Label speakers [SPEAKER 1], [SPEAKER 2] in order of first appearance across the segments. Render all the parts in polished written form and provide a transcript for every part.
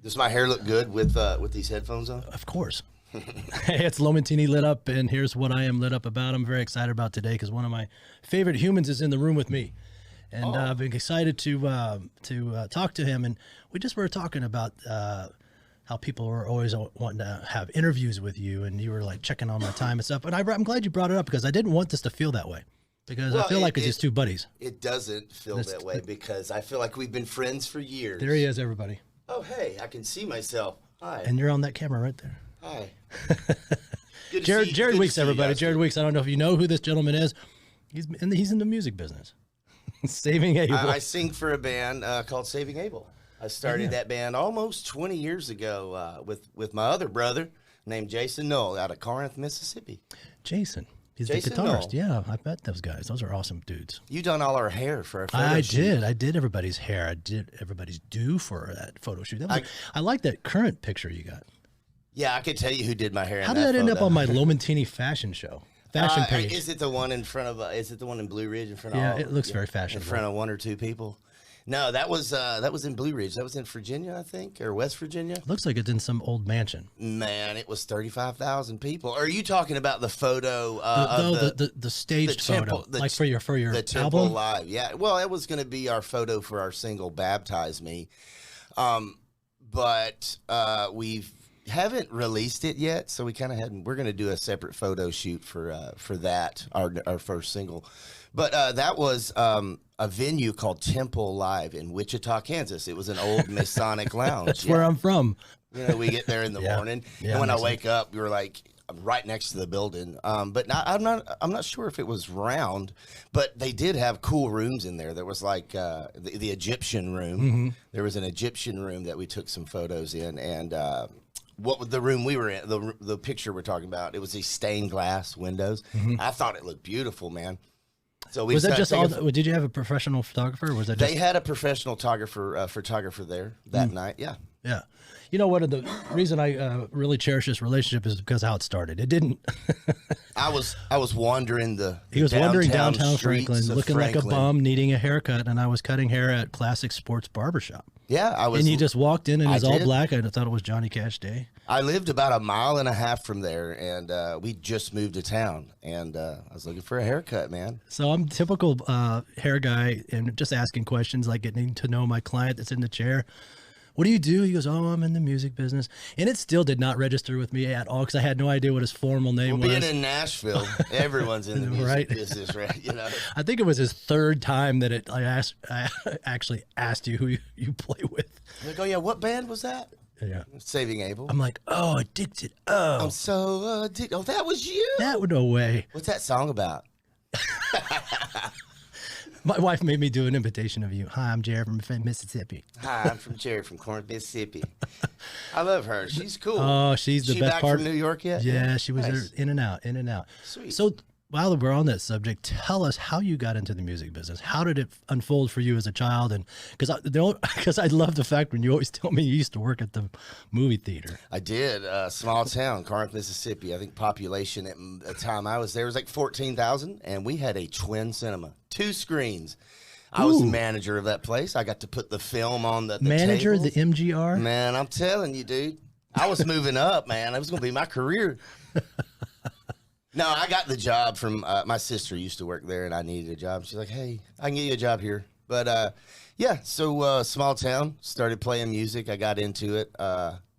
[SPEAKER 1] Does my hair look good with these headphones on?
[SPEAKER 2] Of course. Hey, it's Lomentini Lit Up, and here's what I am lit up about. I'm very excited about today because one of my favorite humans is in the room with me. And I've been excited to talk to him. And we just were talking about how people are always wanting to have interviews with you, and you were like checking on my time and stuff. And I'm glad you brought it up because I didn't want this to feel that way. Because I feel like it's just two buddies.
[SPEAKER 1] It doesn't feel that way because I feel like we've been friends for years.
[SPEAKER 2] There he is, everybody.
[SPEAKER 1] Oh, hey, I can see myself. Hi.
[SPEAKER 2] And you're on that camera right there.
[SPEAKER 1] Hi.
[SPEAKER 2] Jared Weeks, everybody. Jared Weeks. I don't know if you know who this gentleman is. He's in the music business. Saving Abel.
[SPEAKER 1] I sing for a band called Saving Abel. I started that band almost 20 years ago with my other brother named Jason Knoll out of Corinth, Mississippi.
[SPEAKER 2] Jason. He's
[SPEAKER 1] Jason
[SPEAKER 2] the guitarist.
[SPEAKER 1] Knoll.
[SPEAKER 2] Yeah, I met those guys. Those are awesome dudes.
[SPEAKER 1] You done all our hair for our photo shoot.
[SPEAKER 2] I did everybody's hair. I did everybody's do for that photo shoot. I like that current picture you got.
[SPEAKER 1] Yeah, I could tell you who did my hair.
[SPEAKER 2] How did that end up on my Lomentini fashion show? Fashion page.
[SPEAKER 1] Is it the one in front of? Is it the one in Blue Ridge in front of?
[SPEAKER 2] Yeah, it looks very fashionable.
[SPEAKER 1] In front of one or two people. No, that was in Blue Ridge. That was in Virginia, I think, or West Virginia.
[SPEAKER 2] Looks like it's in some old mansion.
[SPEAKER 1] Man, it was 35,000 people. Are you talking about the photo?
[SPEAKER 2] The staged photo, like for your
[SPEAKER 1] the Temple
[SPEAKER 2] album?
[SPEAKER 1] Live. Yeah, well, it was going to be our photo for our single "Baptize Me," but we haven't released it yet. So we kind of we're going to do a separate photo shoot for that our first single, but that was. A venue called Temple Live in Wichita, Kansas. It was an old Masonic lounge.
[SPEAKER 2] That's where I'm from.
[SPEAKER 1] You know, we get there in the morning, and when I wake up, we were like right next to the building. But I'm not sure if it was round, but they did have cool rooms in there. There was like the Egyptian room. Mm-hmm. There was an Egyptian room that we took some photos in, and what the room we were in, the picture we're talking about, it was these stained glass windows. Mm-hmm. I thought it looked beautiful, man. So was that just all?
[SPEAKER 2] Did you have a professional photographer? Or was that
[SPEAKER 1] they had a professional photographer there that night? Yeah,
[SPEAKER 2] yeah. You know what? The reason I really cherish this relationship is because how it started. It didn't.
[SPEAKER 1] I was wandering
[SPEAKER 2] He was wandering downtown
[SPEAKER 1] Franklin,
[SPEAKER 2] looking like a bum, needing a haircut, and I was cutting hair at Classic Sports Barbershop.
[SPEAKER 1] Yeah, I was.
[SPEAKER 2] And you just walked in, and it was all black. I thought it was Johnny Cash Day.
[SPEAKER 1] I lived about a mile and a half from there, and we just moved to town, and I was looking for a haircut, man.
[SPEAKER 2] So I'm typical hair guy, and just asking questions, like getting to know my client that's in the chair. What do you do? He goes, oh, I'm in the music business. And it still did not register with me at all because I had no idea what his formal name was.
[SPEAKER 1] Being in Nashville, everyone's in the music business, right? You know.
[SPEAKER 2] I think it was his third time that I actually asked you who you play with.
[SPEAKER 1] Like, oh, yeah, what band was that?
[SPEAKER 2] Yeah.
[SPEAKER 1] Saving Abel.
[SPEAKER 2] I'm like, oh, Addicted. Oh.
[SPEAKER 1] I'm so addicted. Oh, that was you?
[SPEAKER 2] That would no way.
[SPEAKER 1] What's that song about?
[SPEAKER 2] My wife made me do an imitation of you. Hi, I'm Jared from Mississippi.
[SPEAKER 1] Hi, I'm from Jared from Corinth, Mississippi. I love her. She's cool.
[SPEAKER 2] Oh, she's the best part.
[SPEAKER 1] From New York yet?
[SPEAKER 2] Yeah, she was there in and out.
[SPEAKER 1] Sweet.
[SPEAKER 2] So while we're on that subject, tell us how you got into the music business. How did it unfold for you as a child? And because I love the fact when you always tell me you used to work at the movie theater.
[SPEAKER 1] I did. Small town, Corinth, Mississippi. I think population at the time I was there was like 14,000, and we had a twin cinema, 2 screens. I was the manager of that place. I got to put the film on the
[SPEAKER 2] manager,
[SPEAKER 1] table.
[SPEAKER 2] The MGR.
[SPEAKER 1] Man, I'm telling you, dude. I was moving up, man. It was going to be my career. No, I got the job from my sister used to work there, and I needed a job. She's like, hey, I can get you a job here. But, yeah, so small town, started playing music. I got into it.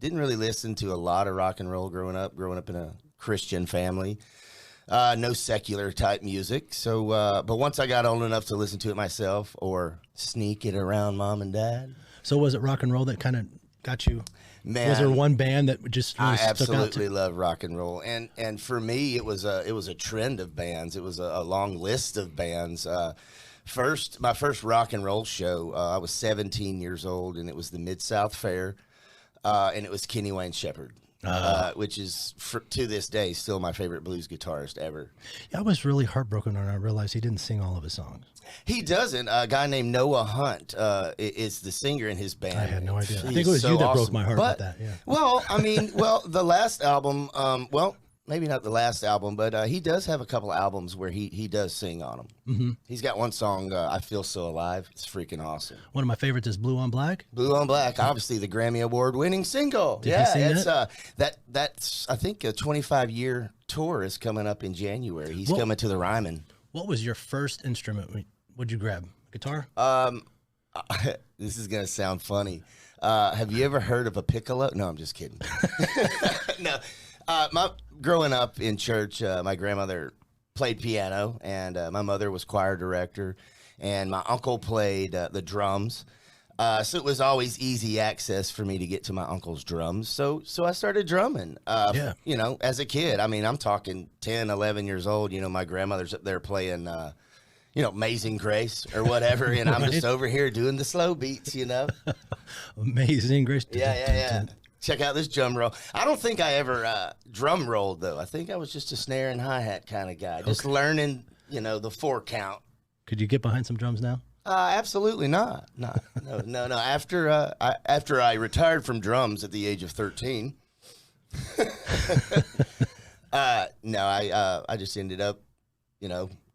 [SPEAKER 1] Didn't really listen to a lot of rock and roll growing up in a Christian family. No secular type music. So, but once I got old enough to listen to it myself or sneak it around mom and dad.
[SPEAKER 2] So was it rock and roll that kind of got you?
[SPEAKER 1] Man,
[SPEAKER 2] was there one band that just really
[SPEAKER 1] I
[SPEAKER 2] stuck
[SPEAKER 1] absolutely
[SPEAKER 2] out to?
[SPEAKER 1] love rock and roll, and for me it was a trend of bands. It was a long list of bands. My first rock and roll show, I was 17 years old, and it was the Mid-South Fair, and it was Kenny Wayne Shepherd. Which is to this day still my favorite blues guitarist ever.
[SPEAKER 2] Yeah, I was really heartbroken when I realized he didn't sing all of his songs.
[SPEAKER 1] He doesn't. A guy named Noah Hunt is the singer in his band.
[SPEAKER 2] I had no idea. I think it was you that broke my heart with that. Yeah.
[SPEAKER 1] Well, I mean, the last album, maybe not the last album, but he does have a couple of albums where he does sing on them. Mm-hmm. He's got one song, "I Feel So Alive." It's freaking awesome.
[SPEAKER 2] One of my favorites is "Blue on Black."
[SPEAKER 1] "Blue on Black," obviously the Grammy Award-winning single.
[SPEAKER 2] Did he sing
[SPEAKER 1] it's that's I think a 25-year tour is coming up in January. He's coming to the Ryman.
[SPEAKER 2] What was your first instrument? What'd you grab? Guitar?
[SPEAKER 1] This is gonna sound funny. Have you ever heard of a piccolo? No, I'm just kidding. No. Growing up in church, my grandmother played piano, and my mother was choir director, and my uncle played the drums. So it was always easy access for me to get to my uncle's drums. So I started drumming, as a kid. I mean, I'm talking 10, 11 years old. My grandmother's up there playing, Amazing Grace or whatever, and I'm just over here doing the slow beats,
[SPEAKER 2] Amazing Grace.
[SPEAKER 1] Yeah. Check out this drum roll. I don't think I ever drum rolled, though. I think I was just a snare and hi-hat kind of guy, just learning, the 4 count.
[SPEAKER 2] Could you get behind some drums now?
[SPEAKER 1] Absolutely not. No. After I retired from drums at the age of 13, I just ended up,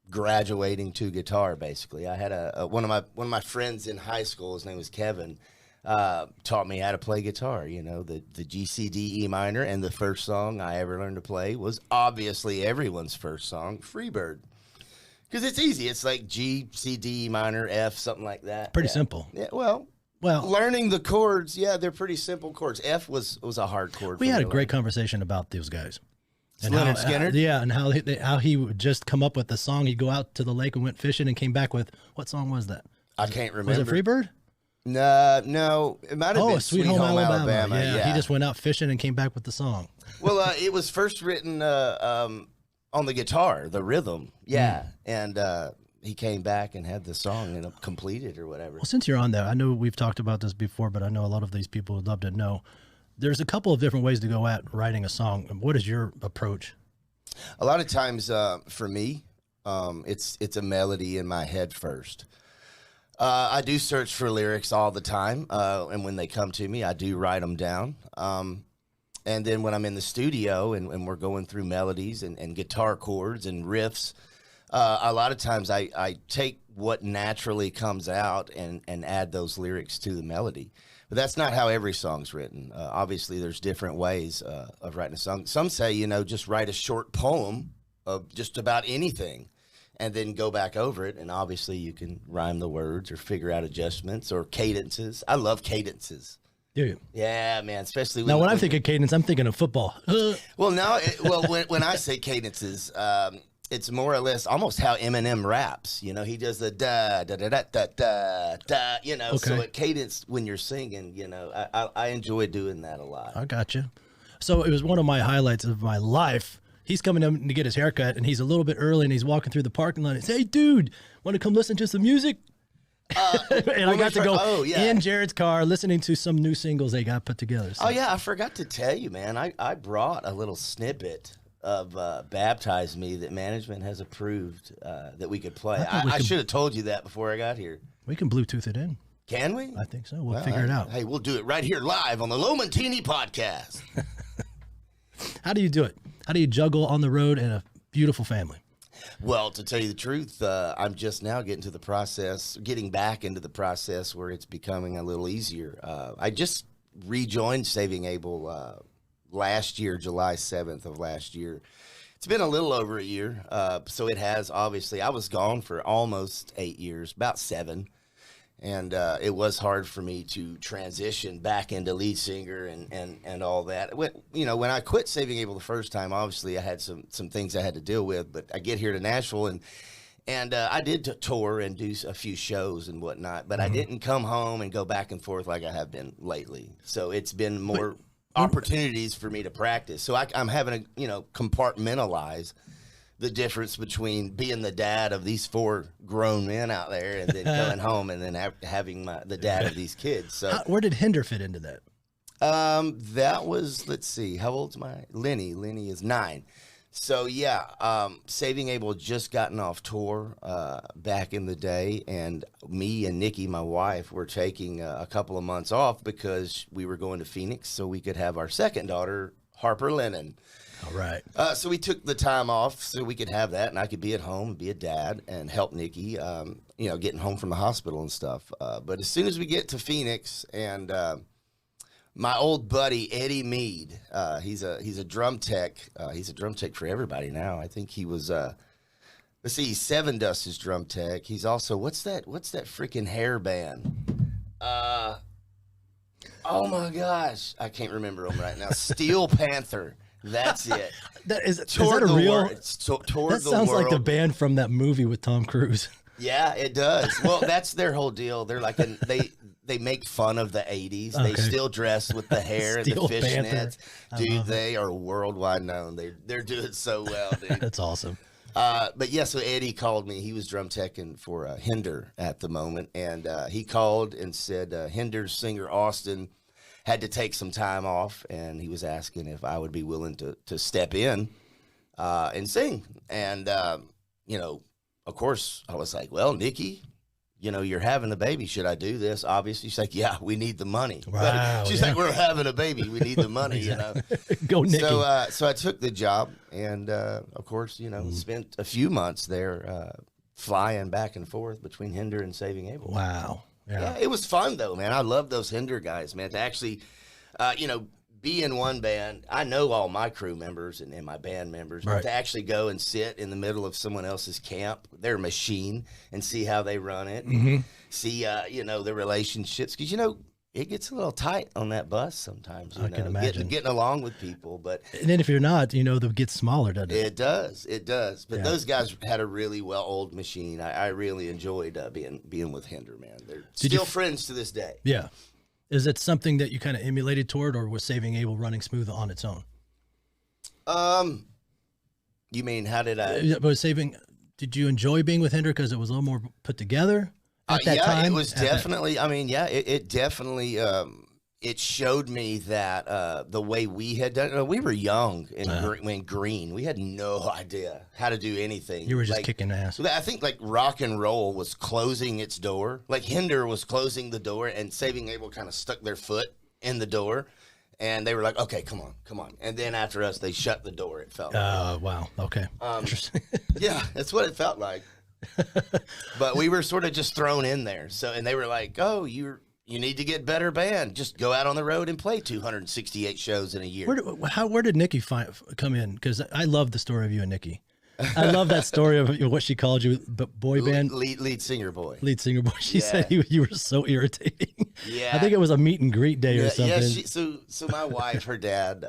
[SPEAKER 1] graduating to guitar. Basically, I had one of my friends in high school. His name was Kevin. Taught me how to play guitar, the G, C, D, E minor, and the first song I ever learned to play was obviously everyone's first song, Freebird. Because it's easy. It's like G, C, D, E minor, F, something like that.
[SPEAKER 2] Pretty simple.
[SPEAKER 1] Yeah, well, learning the chords, they're pretty simple chords. F was a hard chord.
[SPEAKER 2] We had a great conversation about those guys.
[SPEAKER 1] And Leonard Skinner?
[SPEAKER 2] And how he would just come up with the song. He'd go out to the lake and went fishing and came back with, what song was that?
[SPEAKER 1] I can't remember.
[SPEAKER 2] Was it Freebird?
[SPEAKER 1] No, it might have been
[SPEAKER 2] Sweet Home Alabama.
[SPEAKER 1] Yeah,
[SPEAKER 2] he just went out fishing and came back with the song.
[SPEAKER 1] Well, it was first written on the guitar, the rhythm. Yeah, and he came back and had the song completed or whatever.
[SPEAKER 2] Well, since you're on there, I know we've talked about this before, but I know a lot of these people would love to know. There's a couple of different ways to go at writing a song. What is your approach?
[SPEAKER 1] A lot of times, for me, it's a melody in my head first. I do search for lyrics all the time, and when they come to me, I do write them down. And then when I'm in the studio and we're going through melodies and guitar chords and riffs, a lot of times I take what naturally comes out and add those lyrics to the melody. But that's not how every song's written. Obviously, there's different ways of writing a song. Some say, just write a short poem of just about anything, and then go back over it, and obviously you can rhyme the words or figure out adjustments or cadences. I love cadences.
[SPEAKER 2] Do you?
[SPEAKER 1] Yeah, man, especially
[SPEAKER 2] when I think of cadence, I'm thinking of football.
[SPEAKER 1] Well, when I say cadences, it's more or less almost how Eminem raps. He does the da da da da da da da.
[SPEAKER 2] Okay.
[SPEAKER 1] So at cadence when you're singing, I enjoy doing that a lot.
[SPEAKER 2] I gotcha. So it was one of my highlights of my life. He's coming in to get his haircut, and he's a little bit early, and he's walking through the parking lot. And says, "Hey, dude, want to come listen to some music?" And I got to go in Jared's car listening to some new singles they got put together. So.
[SPEAKER 1] Oh, yeah, I forgot to tell you, man. I brought a little snippet of Baptize Me that management has approved that we could play. I should have told you that before I got here.
[SPEAKER 2] We can Bluetooth it in.
[SPEAKER 1] Can we?
[SPEAKER 2] I think so. We'll figure it out.
[SPEAKER 1] Hey, we'll do it right here live on the Lomentini podcast.
[SPEAKER 2] How do you do it? How do you juggle on the road and a beautiful family?
[SPEAKER 1] Well, to tell you the truth, I'm just now getting back into the process where it's becoming a little easier. I just rejoined Saving Abel last year, July 7th of last year. It's been a little over a year, so it has, obviously. I was gone for almost 8 years, about 7. And it was hard for me to transition back into lead singer and all that. When I quit Saving Abel the first time, obviously I had some things I had to deal with. But I get here to Nashville, and I did tour and do a few shows and whatnot. But I didn't come home and go back and forth like I have been lately. So it's been more opportunities for me to practice. So I'm having to compartmentalize the difference between being the dad of these 4 grown men out there and then going home and then having the dad of these kids. So
[SPEAKER 2] where did Hinder fit into that?
[SPEAKER 1] That was, let's see, how old's Lenny? Lenny is 9. So yeah, Saving Abel had just gotten off tour back in the day, and me and Nikki, my wife, were taking a couple of months off because we were going to Phoenix so we could have our second daughter, Harper Linen.
[SPEAKER 2] All right.
[SPEAKER 1] So we took the time off so we could have that, and I could be at home and be a dad and help Nikki, getting home from the hospital and stuff. But as soon as we get to Phoenix, and my old buddy Eddie Mead, he's a drum tech. He's a drum tech for everybody now. I think he was. Let's see, Seven Dust is drum tech. He's also what's that freaking hair band? Oh my gosh, I can't remember them right now. Steel Panther. That's it.
[SPEAKER 2] Is that a real?
[SPEAKER 1] That
[SPEAKER 2] sounds like the band from that movie with Tom Cruise.
[SPEAKER 1] Yeah, it does. Well, that's their whole deal. They're like they make fun of the 80s.
[SPEAKER 2] Okay.
[SPEAKER 1] They still dress with the hair and the
[SPEAKER 2] Steel Panther.
[SPEAKER 1] fishnets. Dude, they are worldwide known. They're doing so well, dude.
[SPEAKER 2] That's awesome.
[SPEAKER 1] But yeah, so Eddie called me. He was drum teching for Hinder at the moment, and he called and said Hinder's singer Austin had to take some time off, and he was asking if I would be willing to step in and sing. And of course, I was like, well, Nikki, you're having a baby. Should I do this? Obviously, she's like, yeah, we need the money.
[SPEAKER 2] Wow,
[SPEAKER 1] she's like, we're having a baby. We need the money,
[SPEAKER 2] Go, Nikki.
[SPEAKER 1] So I took the job, and of course, spent a few months there flying back and forth between Hinder and Saving Abel.
[SPEAKER 2] Wow.
[SPEAKER 1] Yeah, it was fun though, man. I love those Hinder guys, man. To actually, be in one band. I know all my crew members and my band members,
[SPEAKER 2] right.
[SPEAKER 1] But to actually go and sit in the middle of someone else's camp, their machine, and see how they run it, see, the relationships, because it gets a little tight on that bus sometimes.
[SPEAKER 2] I can imagine
[SPEAKER 1] getting along with people, but
[SPEAKER 2] and then if you're not, they'll get smaller, doesn't it?
[SPEAKER 1] It does. But those guys had a really well-oiled machine. I really enjoyed being with Hinder, man. They're still friends to this day.
[SPEAKER 2] Yeah. Is it something that you kind of emulated toward, or was Saving Abel running smooth on its own?
[SPEAKER 1] You mean how did I?
[SPEAKER 2] Did you enjoy being with Hinder because it was a little more put together at that time?
[SPEAKER 1] It was definitely. It definitely. It showed me that the way we had done it, we were young and green. We had no idea how to do anything.
[SPEAKER 2] You were just kicking ass.
[SPEAKER 1] I think like rock and roll was closing its door. Like Hinder was closing the door, and Saving Abel kind of stuck their foot in the door. And they were like, okay, come on. And then after us, they shut the door, it felt like.
[SPEAKER 2] Wow. Okay. Interesting.
[SPEAKER 1] Yeah, that's what it felt like. But we were sort of just thrown in there. And they were like, oh, you need to get better band. Just go out on the road and play 268 shows in a year.
[SPEAKER 2] Where did Nikki come in? Because I love the story of you and Nikki. I love that story of what she called you, boy band
[SPEAKER 1] lead singer boy.
[SPEAKER 2] Lead singer boy. She said you were so irritating.
[SPEAKER 1] Yeah,
[SPEAKER 2] I think it was a meet and greet day or something.
[SPEAKER 1] Yeah, so my wife, her dad,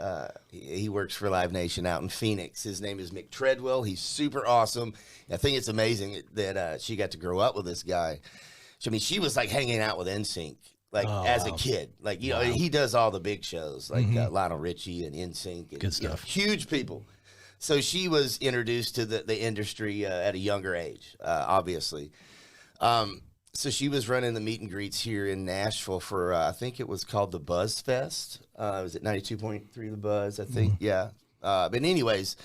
[SPEAKER 1] he works for Live Nation out in Phoenix. His name is Mick Treadwell. He's super awesome. I think it's amazing that she got to grow up with this guy. She was like hanging out with NSYNC. As a kid, he does all the big shows like Lionel Richie and NSYNC and
[SPEAKER 2] good stuff.
[SPEAKER 1] Huge people. So she was introduced to the industry at a younger age, obviously. So she was running the meet and greets here in Nashville for, I think it was called the Buzz Fest. It was at 92.3 The Buzz, I think. Yeah. But anyways,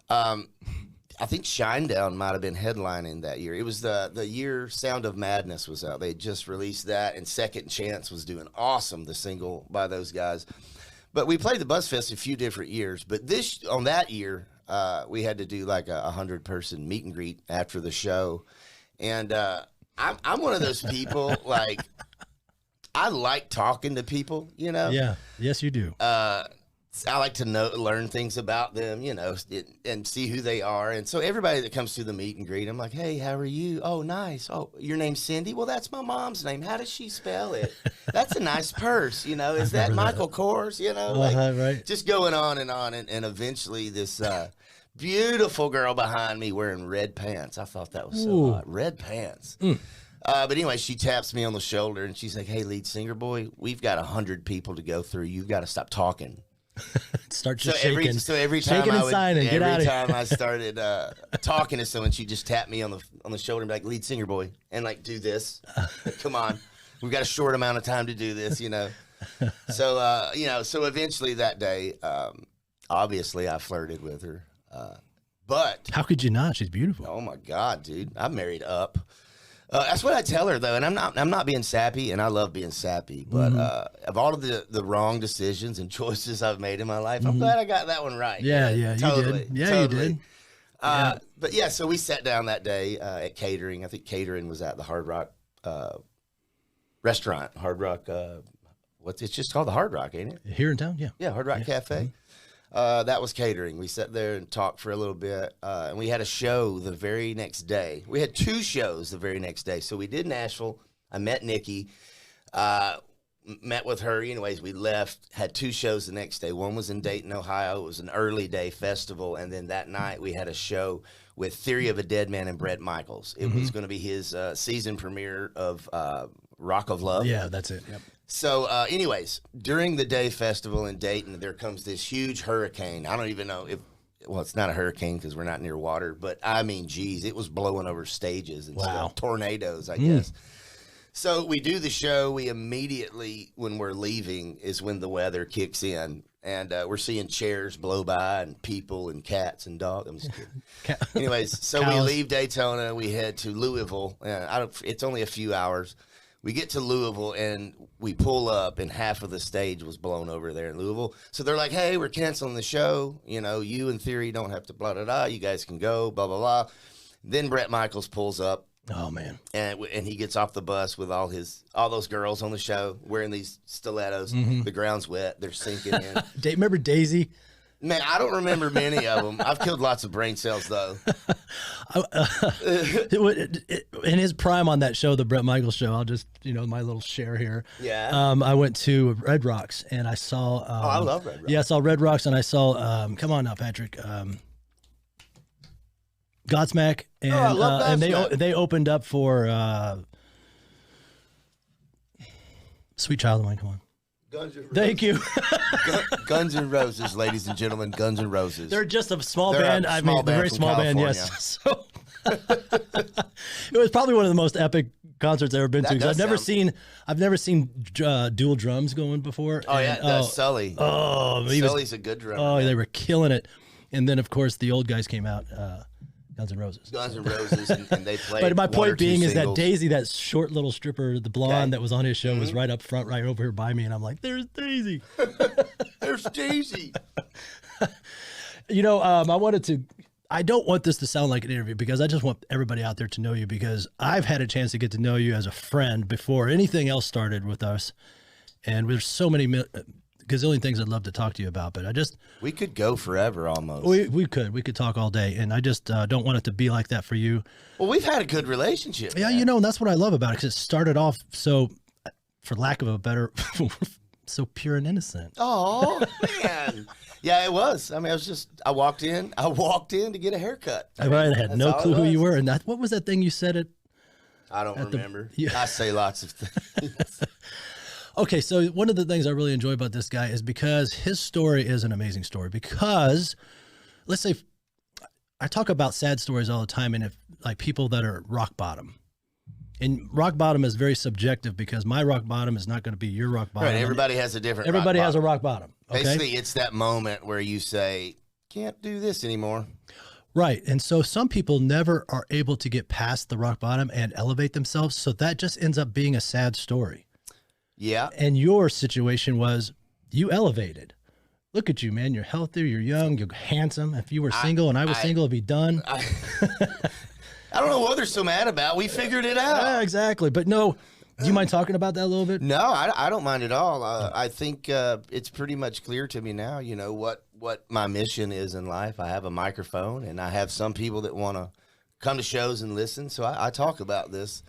[SPEAKER 1] I think Shinedown might have been headlining that year. It was the year Sound of Madness was out. They just released that, and Second Chance was doing awesome, the single by those guys. But we played the BuzzFest a few different years. But on that year, we had to do like a 100-person meet and greet after the show. And I'm one of those people, I like talking to people,
[SPEAKER 2] Yeah. Yes, you do.
[SPEAKER 1] I like to learn things about them, and see who they are. And so everybody that comes to the meet and greet, I'm like, hey, how are you? Oh, nice. Oh, your name's Cindy? Well, that's my mom's name. How does she spell it? That's a nice purse, Is that Michael Kors?
[SPEAKER 2] Right.
[SPEAKER 1] Just going on. And eventually this beautiful girl behind me wearing red pants. I thought that was so hot. Red pants. But anyway, she taps me on the shoulder, and she's like, hey, lead singer boy, we've got 100 people to go through. You've got to stop talking.
[SPEAKER 2] Start just shaking.
[SPEAKER 1] Every time
[SPEAKER 2] I
[SPEAKER 1] started talking to someone, she just tapped me on the shoulder and be like, lead singer boy, and do this. Come on, we've got a short amount of time to do this, So so eventually that day, obviously I flirted with her, but
[SPEAKER 2] how could you not? She's beautiful.
[SPEAKER 1] Oh my God, dude, I married up. That's what I tell her though, and I'm not being sappy, and I love being sappy. But of all of the wrong decisions and choices I've made in my life, I'm glad I got that one right.
[SPEAKER 2] Yeah, yeah,
[SPEAKER 1] totally,
[SPEAKER 2] you did. Yeah,
[SPEAKER 1] totally.
[SPEAKER 2] you did.
[SPEAKER 1] But yeah, so we sat down that day at catering. I think catering was at the Hard Rock restaurant. Hard Rock, it's just called the Hard Rock, ain't it?
[SPEAKER 2] Here in town, yeah.
[SPEAKER 1] Yeah, Hard Rock Cafe. That was catering. We sat there and talked for a little bit, and we had a show the very next day. We had 2 shows the very next day. So we did Nashville. I met Nikki, met with her. Anyways, we left, had 2 shows the next day. One was in Dayton, Ohio. It was an early day festival. And then that night we had a show with Theory of a Dead Man and Bret Michaels. It was going to be his season premiere of Rock of Love.
[SPEAKER 2] Yeah, that's it. Yep.
[SPEAKER 1] So, anyways, during the day festival in Dayton, there comes this huge hurricane. I don't even know well, it's not a hurricane because we're not near water, but I mean, geez, it was blowing over stages and stuff. Tornadoes, I guess. So we do the show. We immediately, when we're leaving, is when the weather kicks in. And we're seeing chairs blow by and people and cats and dogs. I'm just kidding. Anyways, so we leave Daytona. We head to Louisville. It's only a few hours. We get to Louisville, and we pull up, and half of the stage was blown over there in Louisville. So they're like, hey, we're canceling the show. You know, you in Theory don't have to blah, blah, blah. You guys can go, blah, blah, blah. Then Bret Michaels pulls up.
[SPEAKER 2] Oh, man.
[SPEAKER 1] And he gets off the bus with all those girls on the show wearing these stilettos. The ground's wet. They're sinking in.
[SPEAKER 2] Remember Daisy?
[SPEAKER 1] Man, I don't remember many of them. I've killed lots of brain cells, though.
[SPEAKER 2] In his prime on that show, the Bret Michaels show, I'll just, my little share here.
[SPEAKER 1] Yeah.
[SPEAKER 2] I went to Red Rocks, and I saw...
[SPEAKER 1] I love Red Rocks.
[SPEAKER 2] Yeah, I saw Red Rocks, and I saw... come on now, Patrick. Godsmack. And,
[SPEAKER 1] I love Godsmack.
[SPEAKER 2] And they opened up for Sweet Child of Mine. Come on.
[SPEAKER 1] Guns N' Roses.
[SPEAKER 2] Thank you.
[SPEAKER 1] Guns N' Roses, ladies and gentlemen, Guns N' Roses.
[SPEAKER 2] They're just a small band. A very small band, yes. So it was probably one of the most epic concerts I've ever been to. Because I've never seen dual drums going before.
[SPEAKER 1] Oh, yeah, Sully.
[SPEAKER 2] Oh,
[SPEAKER 1] Sully's a good drummer.
[SPEAKER 2] Oh, they were killing it. And then, of course, the old guys came out. Guns N' Roses.
[SPEAKER 1] Guns N' Roses, and they played.
[SPEAKER 2] But my point being is
[SPEAKER 1] singles.
[SPEAKER 2] that Daisy, that short little stripper, the blonde that was on his show, was right up front, right over here by me, and I'm like, "There's Daisy."
[SPEAKER 1] There's Daisy.
[SPEAKER 2] I don't want this to sound like an interview because I just want everybody out there to know you because I've had a chance to get to know you as a friend before anything else started with us, and there's so many gazillion things I'd love to talk to you about, but
[SPEAKER 1] we could go forever almost.
[SPEAKER 2] We could talk all day, and I just don't want it to be like that for you.
[SPEAKER 1] Well, we've had a good relationship.
[SPEAKER 2] Yeah,
[SPEAKER 1] man.
[SPEAKER 2] and that's what I love about it because it started off so, for lack of a better, so pure and innocent.
[SPEAKER 1] Oh man, yeah, it was. I mean, I walked in to get a haircut.
[SPEAKER 2] I had no clue who you were, and what was that thing you said?
[SPEAKER 1] I don't remember. I say lots of things.
[SPEAKER 2] Okay, so one of the things I really enjoy about this guy is because his story is an amazing story. Because, let's say, I talk about sad stories all the time, and people that are rock bottom. And rock bottom is very subjective because my rock bottom is not going to be your rock bottom.
[SPEAKER 1] Right, everybody has a different.
[SPEAKER 2] Everybody has a rock bottom. Okay?
[SPEAKER 1] Basically, it's that moment where you say, "Can't do this anymore."
[SPEAKER 2] Right, and so some people never are able to get past the rock bottom and elevate themselves. So that just ends up being a sad story.
[SPEAKER 1] Yeah.
[SPEAKER 2] And your situation was you elevated. Look at you, man. You're healthy. You're young. You're handsome. If you were single and I was single, it'd be done.
[SPEAKER 1] I don't know what they're so mad about. We figured it out.
[SPEAKER 2] Yeah, exactly. But no, do you mind talking about that a little bit?
[SPEAKER 1] No, I don't mind at all. I think it's pretty much clear to me now, what my mission is in life. I have a microphone, and I have some people that want to come to shows and listen. So I talk about this.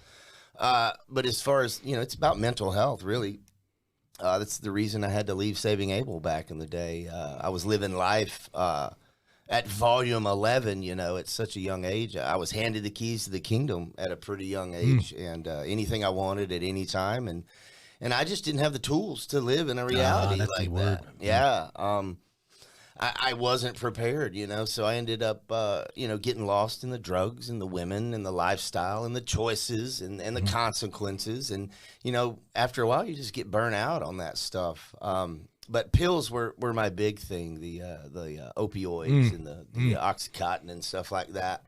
[SPEAKER 1] But as far as, it's about mental health, really. That's the reason I had to leave Saving Abel back in the day. I was living life at volume 11, at such a young age. I was handed the keys to the kingdom at a pretty young age, and anything I wanted at any time. And I just didn't have the tools to live in a reality like that. Yeah. I wasn't prepared, so I ended up, getting lost in the drugs and the women and the lifestyle and the choices and the consequences. And, after a while, you just get burnt out on that stuff. But pills were my big thing, the opioids and the Oxycontin and stuff like that.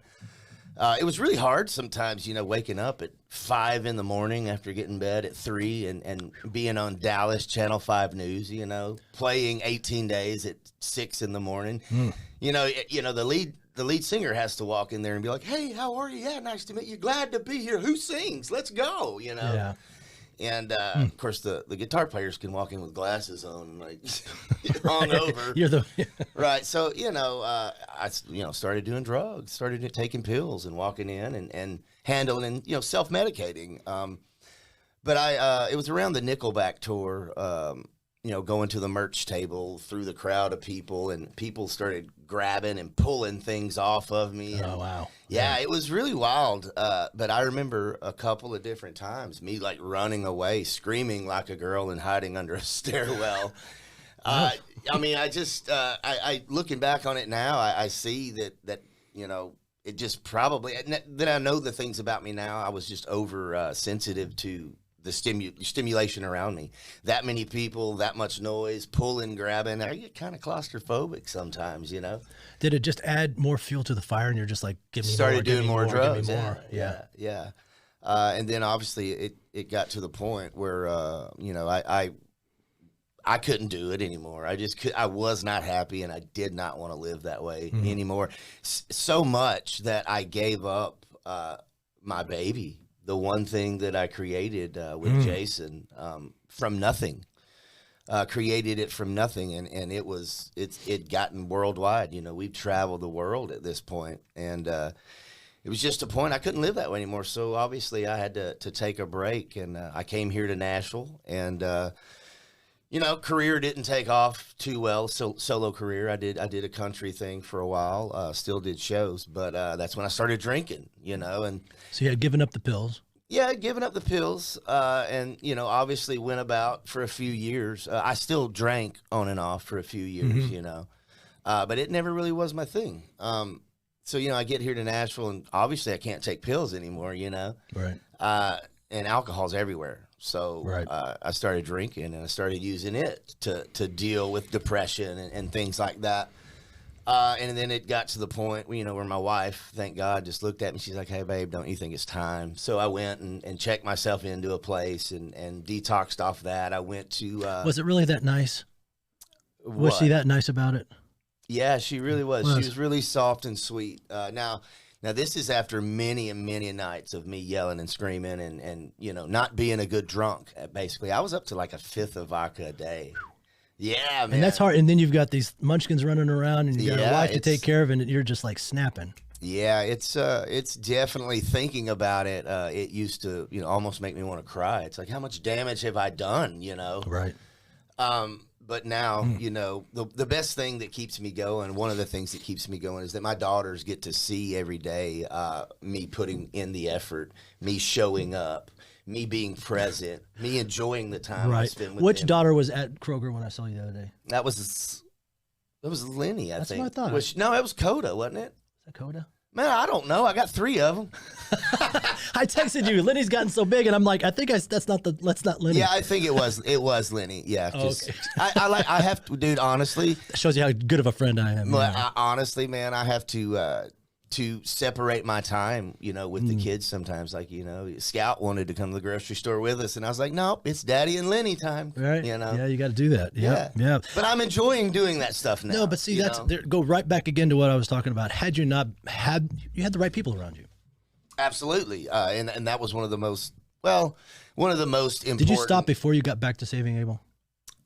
[SPEAKER 1] It was really hard sometimes, waking up at 5 in the morning after getting in bed at 3 and being on Dallas Channel 5 News, playing 18 Days at 6 in the morning. The lead singer has to walk in there and be like, "Hey, how are you? Yeah, nice to meet you. Glad to be here. Who sings? Let's go."
[SPEAKER 2] Yeah.
[SPEAKER 1] And of course, the guitar players can walk in with glasses on, like hung over.
[SPEAKER 2] You're the
[SPEAKER 1] right. So I started doing drugs, started taking pills, and walking in and handling, self medicating. But it was around the Nickelback tour. Going to the merch table through the crowd of people, and people started grabbing and pulling things off of me. And,
[SPEAKER 2] oh wow!
[SPEAKER 1] Yeah, it was really wild. But I remember a couple of different times me like running away, screaming like a girl, and hiding under a stairwell. I looking back on it now, I see that it just probably that I know the things about me now. I was just over sensitive to the stimulation around me. That many people, that much noise, pulling, grabbing. I get kind of claustrophobic sometimes,
[SPEAKER 2] Did it just add more fuel to the fire, and you're just like, give me
[SPEAKER 1] started
[SPEAKER 2] more,
[SPEAKER 1] doing more drugs?
[SPEAKER 2] give me more.
[SPEAKER 1] Yeah. And then obviously it got to the point where I couldn't do it anymore. I was not happy, and I did not want to live that way anymore. So much that I gave up my baby. The one thing that I created with Jason from nothing, created it from nothing, and it gotten worldwide. We've traveled the world at this point, and it was just a point I couldn't live that way anymore. So obviously I had to take a break, and I came here to Nashville, and career didn't take off too well. Solo career, I did a country thing for a while, still did shows, but that's when I started drinking, and.
[SPEAKER 2] So you had given up the pills.
[SPEAKER 1] Yeah, I'd given up the pills, and obviously went about for a few years. I still drank on and off for a few years, but it never really was my thing. So I get here to Nashville, and obviously I can't take pills anymore,
[SPEAKER 2] Right.
[SPEAKER 1] And alcohol's everywhere. So
[SPEAKER 2] right.
[SPEAKER 1] I started drinking, and I started using it to deal with depression and things like that. And then it got to the point, where my wife, thank God, just looked at me. She's like, "Hey, babe, don't you think it's time?" So I went and checked myself into a place and detoxed off that. I went to...
[SPEAKER 2] was it really that nice? Was she that nice about it?
[SPEAKER 1] Yeah, she really was. She was really soft and sweet. Now this is after many and many nights of me yelling and screaming and not being a good drunk, basically. I was up to like a fifth of vodka a day. Yeah, man.
[SPEAKER 2] And that's hard. And then you've got these munchkins running around, and you got a wife to take care of, and you're just like snapping.
[SPEAKER 1] Yeah, it's definitely, thinking about it. It used to, almost make me want to cry. It's like, how much damage have I done?
[SPEAKER 2] Right.
[SPEAKER 1] But now, the best thing that keeps me going, one of the things that keeps me going, is that my daughters get to see every day me putting in the effort, me showing up, me being present, me enjoying the time I spend with them.
[SPEAKER 2] Which daughter was at Kroger when I saw you the other day?
[SPEAKER 1] That was Lenny, I think.
[SPEAKER 2] That's what I thought.
[SPEAKER 1] No, it was Coda, wasn't it?
[SPEAKER 2] Is that Coda?
[SPEAKER 1] Man, I don't know. I got 3 of them.
[SPEAKER 2] I texted you. Lenny's gotten so big, and I'm like, I think that's not Lenny.
[SPEAKER 1] Yeah, I think it was Lenny. Yeah,
[SPEAKER 2] okay.
[SPEAKER 1] I have to, dude. Honestly,
[SPEAKER 2] that shows you how good of a friend I am.
[SPEAKER 1] Honestly, man, I have to separate my time, with the kids sometimes. Like, Scout wanted to come to the grocery store with us, and I was like, nope, it's Daddy and Lenny time.
[SPEAKER 2] Right. Yeah, you got to do that. Yeah.
[SPEAKER 1] But I'm enjoying doing that stuff now.
[SPEAKER 2] No, but see, go right back again to what I was talking about. Had you not had the right people around you.
[SPEAKER 1] Absolutely. And that was one of the most important.
[SPEAKER 2] Did you stop before you got back to saving Abel?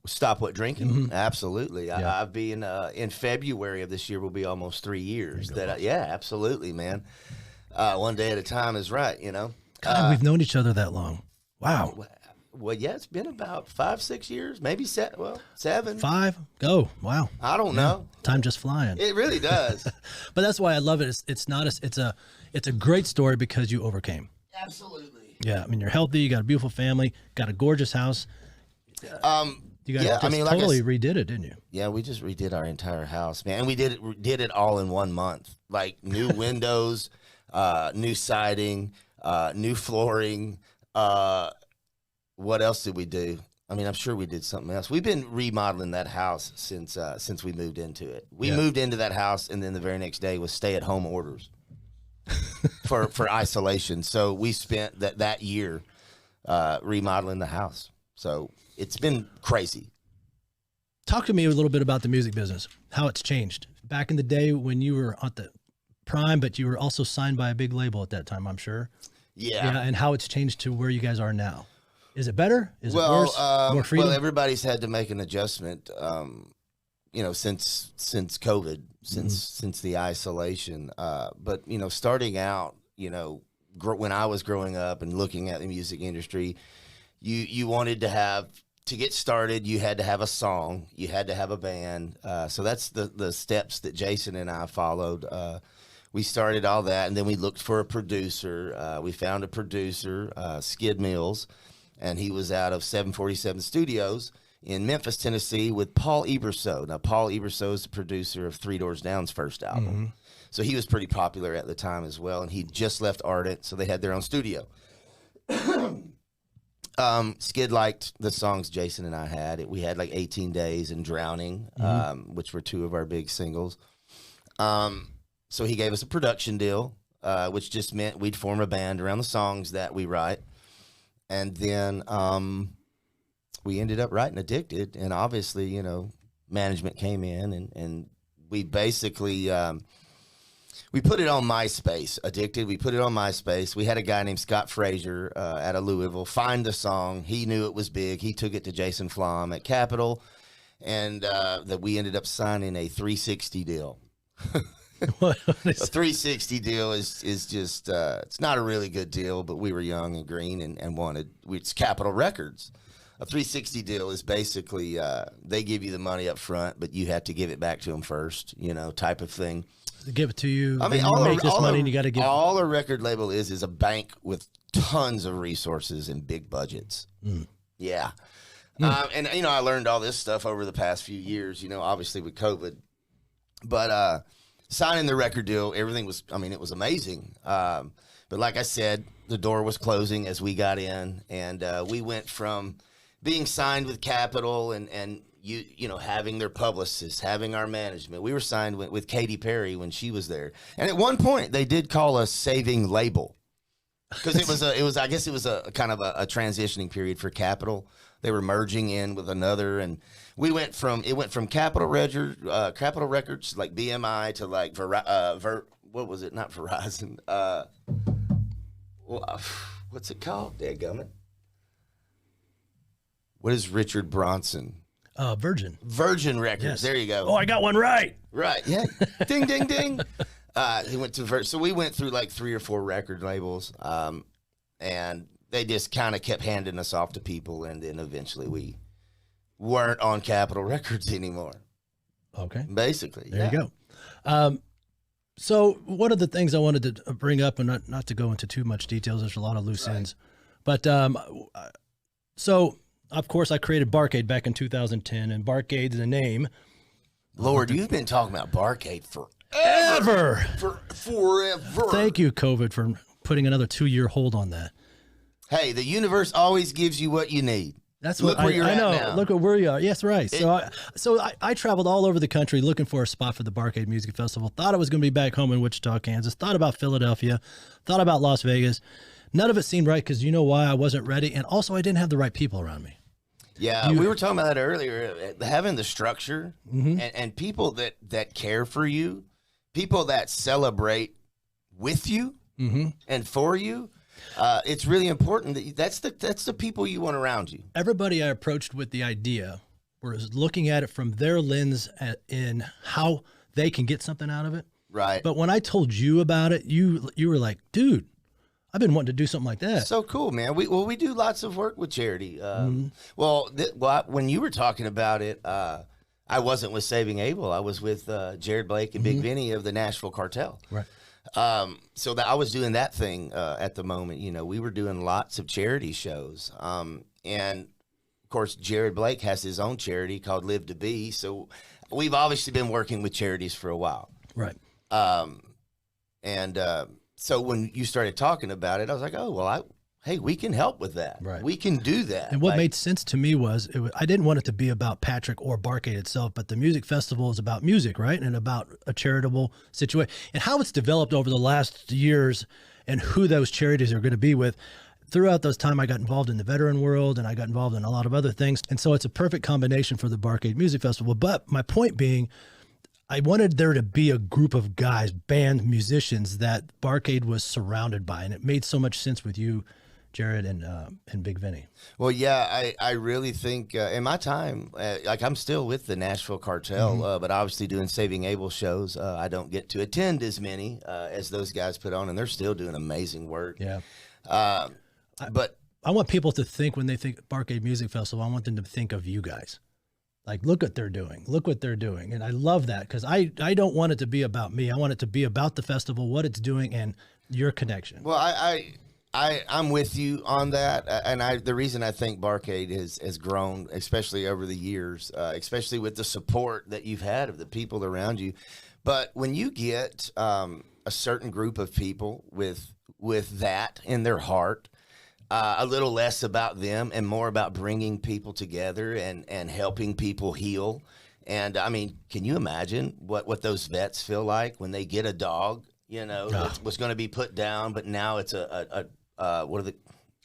[SPEAKER 1] Stop what, drinking? Mm-hmm. Absolutely. Yeah. I've been in February of this year will be almost 3 years. Absolutely, man. One day at a time is right.
[SPEAKER 2] God, we've known each other that long. Wow.
[SPEAKER 1] Well, yeah, it's been about 5-6 years, maybe 7.
[SPEAKER 2] 5. Go. Wow.
[SPEAKER 1] I don't know.
[SPEAKER 2] Time just flying.
[SPEAKER 1] It really does.
[SPEAKER 2] But that's why I love it. It's a great story because you overcame.
[SPEAKER 1] Absolutely.
[SPEAKER 2] Yeah. I mean, you're healthy. You got a beautiful family. Got a gorgeous house. You guys totally redid it, didn't you?
[SPEAKER 1] Yeah, we just redid our entire house, man. And we did it all in 1 month. Like new windows, new siding, new flooring. What else did we do? I mean, I'm sure we did something else. We've been remodeling that house since we moved into it. We moved into that house, and then the very next day was stay-at-home orders. for isolation. So we spent that year remodeling the house. So it's been crazy.
[SPEAKER 2] Talk to me a little bit about the music business, how it's changed. Back in the day when you were at the prime, but you were also signed by a big label at that time, I'm sure.
[SPEAKER 1] Yeah.
[SPEAKER 2] And how it's changed to where you guys are now. Is it better? Is it worse? More freedom?
[SPEAKER 1] Well, everybody's had to make an adjustment, since COVID, since the isolation. But, starting out, when I was growing up and looking at the music industry, you wanted to get started, you had to have a song, you had to have a band. So that's the steps that Jason and I followed. We started all that, and then we looked for a producer. We found a producer, Skid Mills, and he was out of 747 Studios in Memphis, Tennessee, with Paul Eberso. Now, Paul Eberso is the producer of Three Doors Down's first album. So he was pretty popular at the time as well, and he just left Ardent, so they had their own studio. Skid liked the songs Jason and I had. We had like 18 Days and Drowning, which were two of our big singles. So he gave us a production deal, which just meant we'd form a band around the songs that we write. And then we ended up writing Addicted. And obviously, management came in and we basically, we put it on MySpace. Addicted, we put it on MySpace. We had a guy named Scott Frazier out of Louisville find the song. He knew it was big. He took it to Jason Flom at Capitol. And that we ended up signing a 360 deal. A 360 deal is just it's not a really good deal, but we were young and green and wanted it's Capitol Records. A 360 deal is basically they give you the money up front, but you have to give it back to them first, type of thing.
[SPEAKER 2] They give it to you.
[SPEAKER 1] I mean,
[SPEAKER 2] you make this money and you got to give.
[SPEAKER 1] All a record label is a bank with tons of resources and big budgets. Yeah. And I learned all this stuff over the past few years. Obviously with COVID, but. Signing the record deal, everything was, it was amazing. But like I said, the door was closing as we got in, and we went from being signed with Capitol and having their publicists, having our management. We were signed with Katy Perry when she was there. And at one point, they did call us Saving Label because it was a kind of a transitioning period for Capitol. They were merging in with another, and it went from Capitol Records like BMI to like what was it? Not Verizon. What's it called? Dadgummit. What is Richard Bronson?
[SPEAKER 2] Virgin.
[SPEAKER 1] Virgin Records.
[SPEAKER 2] Yes.
[SPEAKER 1] There you go.
[SPEAKER 2] Oh, I got one right.
[SPEAKER 1] Right. Yeah. Ding, ding, ding. He went to Virgin. So we went through like 3 or 4 record labels, and they just kind of kept handing us off to people, and then eventually we weren't on Capitol Records anymore.
[SPEAKER 2] Okay.
[SPEAKER 1] Basically.
[SPEAKER 2] There you go. So one of the things I wanted to bring up, and not to go into too much details, there's a lot of loose ends, but so of course I created Barcade back in 2010, and Barcade's the name.
[SPEAKER 1] Lord, you've been talking about Barcade forever. Forever.
[SPEAKER 2] Thank you, COVID, for putting another 2-year hold on that.
[SPEAKER 1] Hey, the universe always gives you what you need.
[SPEAKER 2] That's what I know. Now. Look at where you are. Yes, right. So I traveled all over the country looking for a spot for the Barcade Music Festival. Thought I was going to be back home in Wichita, Kansas. Thought about Philadelphia. Thought about Las Vegas. None of it seemed right because you know why? I wasn't ready, and also I didn't have the right people around me.
[SPEAKER 1] Yeah, we were talking about that earlier. Having the structure and people that care for you, people that celebrate with you and for you. It's really important that's the people you want around you.
[SPEAKER 2] Everybody I approached with the idea was looking at it from their lens in how they can get something out of it.
[SPEAKER 1] Right.
[SPEAKER 2] But when I told you about it, you were like, dude, I've been wanting to do something like that.
[SPEAKER 1] So cool, man. We do lots of work with charity. When you were talking about it, I wasn't with Saving Abel. I was with Jared Blake and Big Vinny of the Nashville Cartel.
[SPEAKER 2] Right.
[SPEAKER 1] So that I was doing that thing at the moment. We were doing lots of charity shows. And of course, Jared Blake has his own charity called Live to Be. So we've obviously been working with charities for a while.
[SPEAKER 2] Right.
[SPEAKER 1] So when you started talking about it, I was like, oh, well, hey, we can help with that.
[SPEAKER 2] Right.
[SPEAKER 1] We can do that.
[SPEAKER 2] And what made sense to me was I didn't want it to be about Patrick or Barcade itself, but the music festival is about music, right? And about a charitable situation and how it's developed over the last years and who those charities are going to be with. Throughout those time, I got involved in the veteran world and I got involved in a lot of other things. And so it's a perfect combination for the Barcade Music Festival. But my point being, I wanted there to be a group of guys, band musicians that Barcade was surrounded by. And it made so much sense with you, Jared, and Big Vinny.
[SPEAKER 1] Well, yeah, I really think in my time, like I'm still with the Nashville Cartel, but obviously doing Saving Abel shows. I don't get to attend as many as those guys put on, and they're still doing amazing work.
[SPEAKER 2] Yeah.
[SPEAKER 1] But
[SPEAKER 2] I want people to think when they think Barcade Music Festival, I want them to think of you guys. Like, look what they're doing. Look what they're doing. And I love that because I don't want it to be about me. I want it to be about the festival, what it's doing, and your connection.
[SPEAKER 1] Well, I'm with you on that, and the reason I think Barcade has grown, especially over the years, especially with the support that you've had of the people around you. But when you get a certain group of people with that in their heart, a little less about them and more about bringing people together and helping people heal. And I mean, can you imagine what those vets feel like when they get a dog, that was going to be put down, but now it's what are the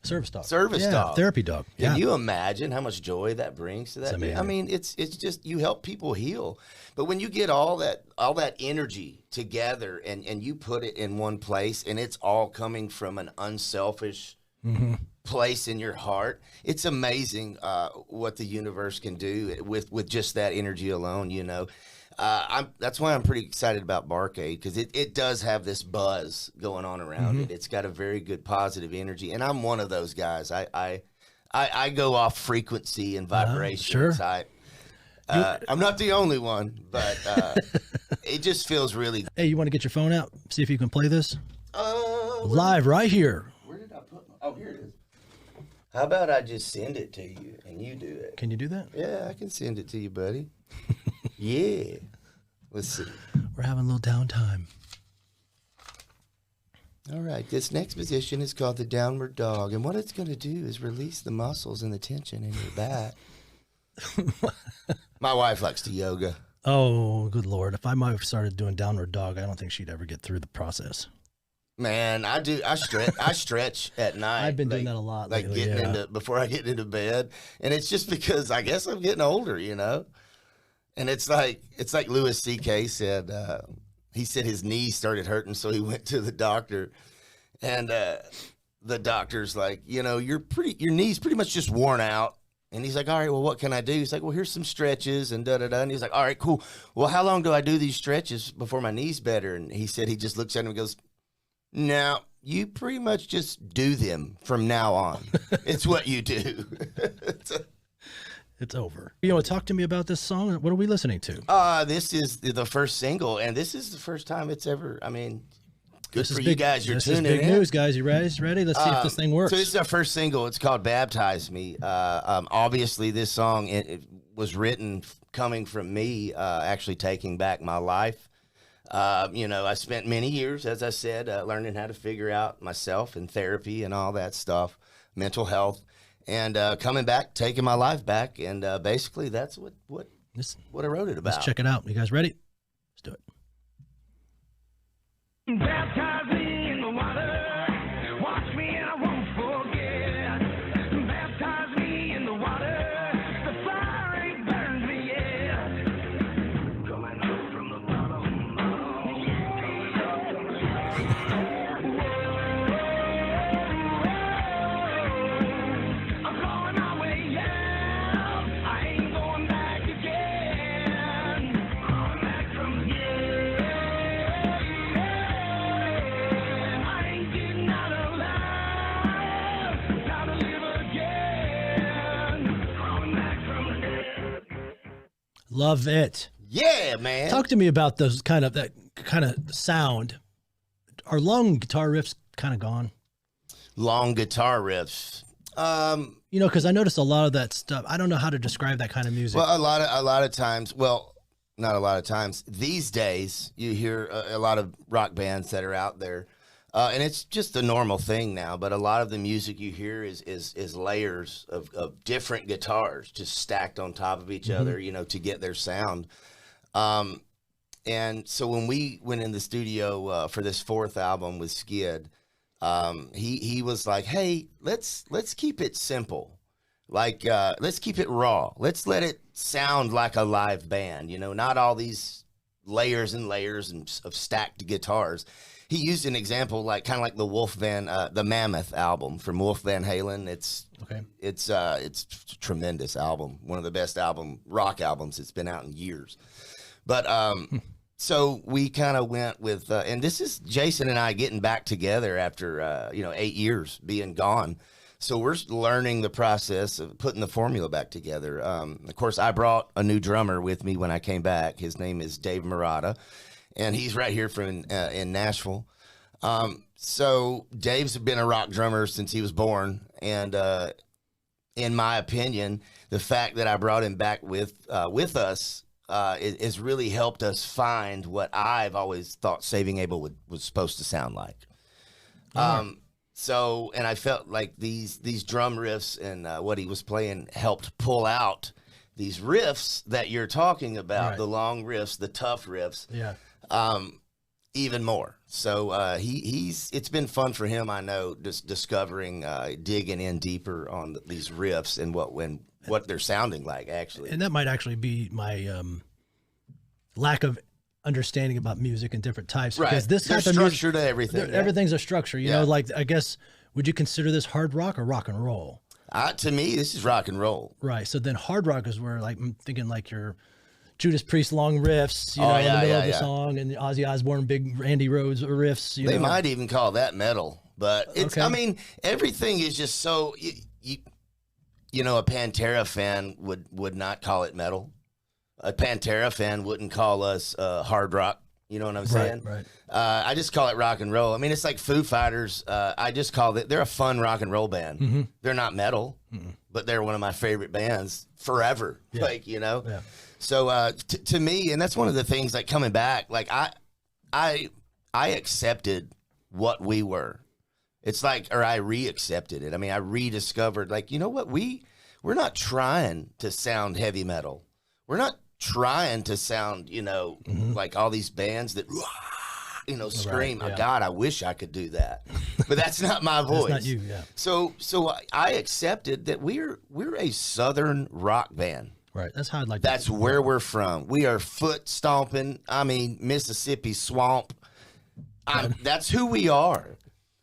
[SPEAKER 2] service dog?
[SPEAKER 1] Dog,
[SPEAKER 2] therapy dog.
[SPEAKER 1] Can you imagine how much joy that brings to that?
[SPEAKER 2] Amazing.
[SPEAKER 1] I mean, it's just you help people heal, but when you get all that energy together and you put it in one place, and it's all coming from an unselfish place in your heart, it's amazing what the universe can do with just that energy alone. That's why I'm pretty excited about Barcade, because it does have this buzz going on around it. It's got a very good positive energy, and I'm one of those guys. I go off frequency and vibration.
[SPEAKER 2] Sure.
[SPEAKER 1] I'm not the only one, but it just feels really.
[SPEAKER 2] Hey, you want to get your phone out? See if you can play this live right here.
[SPEAKER 1] Where did I put? Oh, here it is. How about I just send it to you and you do it?
[SPEAKER 2] Can you do that?
[SPEAKER 1] Yeah, I can send it to you, buddy. Yeah. Let's see.
[SPEAKER 2] We're having a little downtime.
[SPEAKER 1] All right. This next position is called the downward dog. And what it's going to do is release the muscles and the tension in your back. My wife likes to yoga.
[SPEAKER 2] Oh, good Lord. If I might have started doing downward dog, I don't think she'd ever get through the process.
[SPEAKER 1] Man, I do. I stretch at night.
[SPEAKER 2] I've been doing that a lot
[SPEAKER 1] like
[SPEAKER 2] lately,
[SPEAKER 1] getting before I get into bed, and it's just because I guess I'm getting older, And it's like Louis C.K. said. He said his knees started hurting, so he went to the doctor, and the doctor's like, your knees pretty much just worn out. And he's like, all right, well, what can I do? He's like, well, here's some stretches and da-da-da. And he's like, all right, cool. Well, how long do I do these stretches before my knee's better? And he said he just looks at him and goes, no, you pretty much just do them from now on. It's what you do.
[SPEAKER 2] It's over. You want to talk to me about this song? What are we listening to?
[SPEAKER 1] This is the first single, and this is the first time it's ever, good for you guys. You're tuning in.
[SPEAKER 2] This is big news, guys. You ready? Let's see if this thing works.
[SPEAKER 1] So this is our first single. It's called Baptize Me. Obviously, this song it was written coming from me actually taking back my life. I spent many years, as I said, learning how to figure out myself and therapy and all that stuff, mental health, and coming back, taking my life back. And basically, that's what I wrote it about.
[SPEAKER 2] Let's check it out. You guys ready? Let's do it.
[SPEAKER 3] Baptize me in the water, wash me and I won't forget. Baptize me in the water, the fire ain't burned me yet. Coming up from the bottom, I'm going my way out, I ain't going back again. Coming back from here. I ain't getting out alive, gotta live again. Coming back from the dead.
[SPEAKER 2] Love it.
[SPEAKER 1] Yeah, man.
[SPEAKER 2] Talk to me about that kind of sound. Are long guitar riffs kind of gone?
[SPEAKER 1] Long guitar riffs.
[SPEAKER 2] Because I noticed a lot of that stuff. I don't know how to describe that kind of music.
[SPEAKER 1] Well, a lot of times. Well, not a lot of times. These days, you hear a lot of rock bands that are out there. And it's just a normal thing now, but a lot of the music you hear is layers of different guitars just stacked on top of each other, you know, to get their sound. And so when we went in the studio for this fourth album with Skid, he was like, "Hey, let's keep it simple. Like, let's keep it raw. Let's let it sound like a live band, you know, not all these layers and layers of stacked guitars." He used an example, like kind of like the Mammoth album from Wolf Van Halen. It's a tremendous album, one of the best rock albums that's been out in years. But so we kind of went with, and this is Jason and I getting back together after 8 years being gone. So we're learning the process of putting the formula back together. Of course, I brought a new drummer with me when I came back. His name is Dave Murata, and he's right here from in Nashville. So Dave's been a rock drummer since he was born, and in my opinion, the fact that I brought him back with us has really helped us find what I've always thought Saving Abel was supposed to sound like. So, and I felt like these drum riffs and what he was playing helped pull out these riffs that you're talking about, the long riffs, the tough riffs, even more. So it's been fun for him, I know, just discovering, digging in deeper on these riffs and what they're sounding like, actually.
[SPEAKER 2] And that might actually be my lack of understanding about music and different types.
[SPEAKER 1] Right.
[SPEAKER 2] Because this
[SPEAKER 1] There's
[SPEAKER 2] type of
[SPEAKER 1] structure
[SPEAKER 2] music,
[SPEAKER 1] to everything.
[SPEAKER 2] everything's a structure. You know, like, I guess, would you consider this hard rock or rock and roll?
[SPEAKER 1] To me, this is rock and roll.
[SPEAKER 2] Right. So then hard rock is where, like, I'm thinking like your Judas Priest long riffs, you know, in the middle of the song, and the Ozzy Osbourne big Randy Rhoads riffs.
[SPEAKER 1] They might even call that metal, but it's. I mean, everything is just so. You know, a Pantera fan would not call it metal. A Pantera fan wouldn't call us hard rock. You know what I'm saying?
[SPEAKER 2] Right.
[SPEAKER 1] I just call it rock and roll. I mean, it's like Foo Fighters. I just call it. They're a fun rock and roll band. They're not metal, but they're one of my favorite bands forever. Like, you know. Yeah. So to me, and that's one of the things, like, coming back, like I accepted what we were. It's like, or I re-accepted it. I mean, I rediscovered, like, you know what? We're not trying to sound heavy metal. We're not trying to sound, you know, like all these bands that, you know, scream. Oh, God, I wish I could do that. But that's not my voice.
[SPEAKER 2] That's not you, yeah.
[SPEAKER 1] So I accepted that we're a Southern rock band.
[SPEAKER 2] Right. That's how I'd like
[SPEAKER 1] That's where we're from. We are foot stomping. I mean, Mississippi swamp. That's who we are.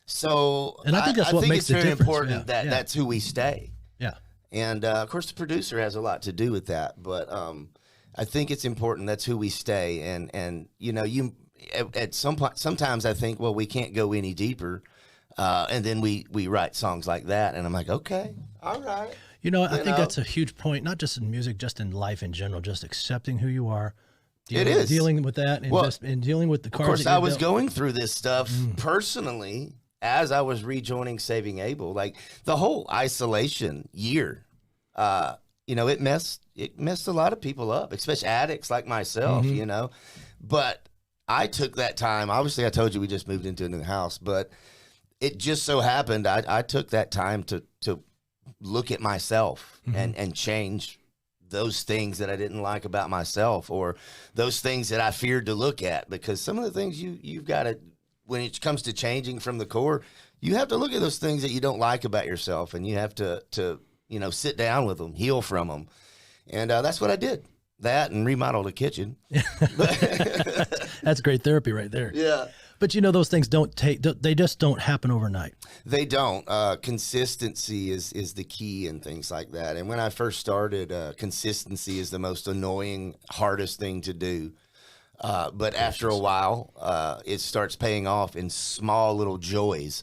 [SPEAKER 1] So,
[SPEAKER 2] and I think that's what makes
[SPEAKER 1] it's very
[SPEAKER 2] difference.
[SPEAKER 1] important that that's who we stay.
[SPEAKER 2] Yeah.
[SPEAKER 1] And of course, the producer has a lot to do with that. But I think it's important that's who we stay. And you know, at some point, sometimes I think, well, we can't go any deeper. And then we write songs like that, and I'm like, okay, all right.
[SPEAKER 2] You know, I think that's a huge point, not just in music, just in life in general, just accepting who you are. Dealing with that, and dealing with the cars.
[SPEAKER 1] Of course, I was going through this stuff personally as I was rejoining Saving Abel. Like, the whole isolation year, you know, it messed a lot of people up, especially addicts like myself, you know. But I took that time. Obviously, I told you we just moved into a new house, but it just so happened I took that time to look at myself and change those things that I didn't like about myself, or those things that I feared to look at, because some of the things you've got to, when it comes to changing from the core, you have to look at those things that you don't like about yourself, and you have to you know, sit down with them, heal from them. And that's what I did. That and remodeled a kitchen.
[SPEAKER 2] That's great therapy right there.
[SPEAKER 1] Yeah.
[SPEAKER 2] But you know, those things they just don't happen overnight.
[SPEAKER 1] They don't. Consistency is the key and things like that. And when I first started, consistency is the most annoying, hardest thing to do. But after a while, it starts paying off in small little joys.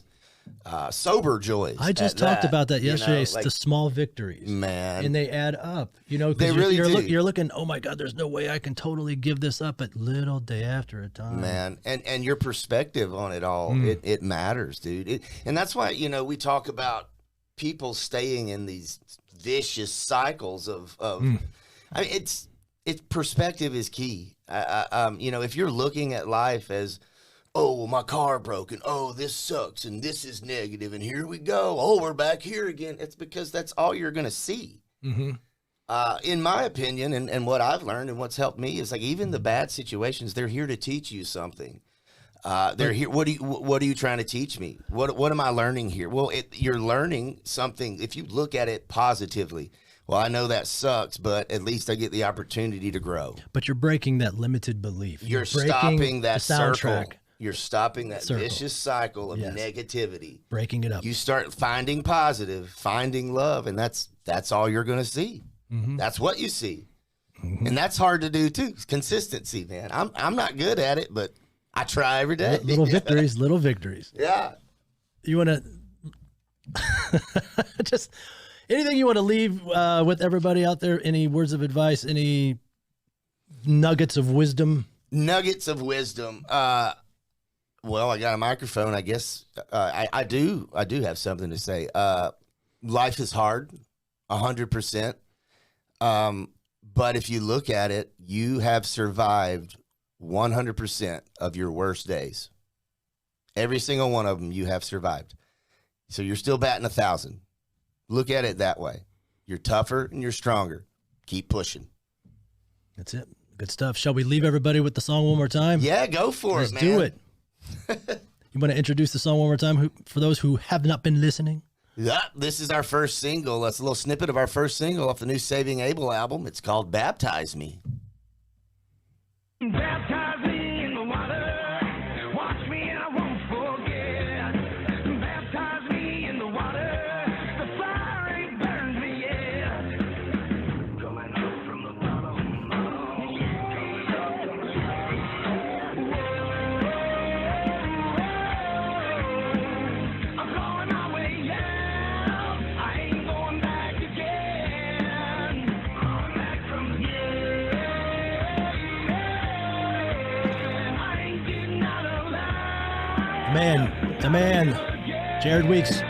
[SPEAKER 1] Sober joys.
[SPEAKER 2] I just talked about that yesterday.
[SPEAKER 1] You know, like,
[SPEAKER 2] the small victories,
[SPEAKER 1] man,
[SPEAKER 2] and they add up. You know,
[SPEAKER 1] they really do.
[SPEAKER 2] You're looking. Oh my God, there's no way I can totally give this up. But little day after a time,
[SPEAKER 1] man, and your perspective on it all, it matters, dude. And that's why, you know, we talk about people staying in these vicious cycles of. I mean, it's perspective is key. You know, if you're looking at life as oh, my car broke, and oh, this sucks, and this is negative, and here we go. Oh, we're back here again. It's because that's all you're going to see.
[SPEAKER 2] Mm-hmm.
[SPEAKER 1] In my opinion, and what I've learned and what's helped me is like even the bad situations, they're here to teach you something. They're here. What are you trying to teach me? What am I learning here? Well, you're learning something. If you look at it positively, well, I know that sucks, but at least I get the opportunity to grow.
[SPEAKER 2] But you're breaking that limited belief.
[SPEAKER 1] You're
[SPEAKER 2] breaking
[SPEAKER 1] stopping that
[SPEAKER 2] the soundtrack.
[SPEAKER 1] circle. You're stopping that
[SPEAKER 2] Circle.
[SPEAKER 1] vicious cycle of
[SPEAKER 2] Yes.
[SPEAKER 1] negativity.
[SPEAKER 2] Breaking it up.
[SPEAKER 1] You start finding positive, finding love, and that's all you're going to see.
[SPEAKER 2] Mm-hmm.
[SPEAKER 1] That's what you see, and that's hard to do too. It's consistency, man. I'm not good at it, but I try every day.
[SPEAKER 2] Little victories, little victories.
[SPEAKER 1] Yeah.
[SPEAKER 2] You want to just anything you want to leave with everybody out there? Any words of advice? Any nuggets of wisdom?
[SPEAKER 1] Nuggets of wisdom. Well, I got a microphone. I guess I do have something to say. Life is hard, 100%. But if you look at it, you have survived 100% of your worst days. Every single one of them you have survived. So you're still batting 1,000. Look at it that way. You're tougher and you're stronger. Keep pushing.
[SPEAKER 2] That's it. Good stuff. Shall we leave everybody with the song one more time?
[SPEAKER 1] Yeah, go for
[SPEAKER 2] Let's
[SPEAKER 1] it, man.
[SPEAKER 2] do it. You want to introduce the song one more time for those who have not been listening?
[SPEAKER 1] Yeah, this is our first single. That's a little snippet of our first single off the new Saving Abel album. It's called Baptize Me.
[SPEAKER 3] Baptize me in the water, wash me and I won't forget. Baptize me in the water, the fire ain't burned me yet. Coming up from the bottom, coming up from the I'm going my way out, I ain't going back again. Coming back from the
[SPEAKER 2] The man, Jared Weeks.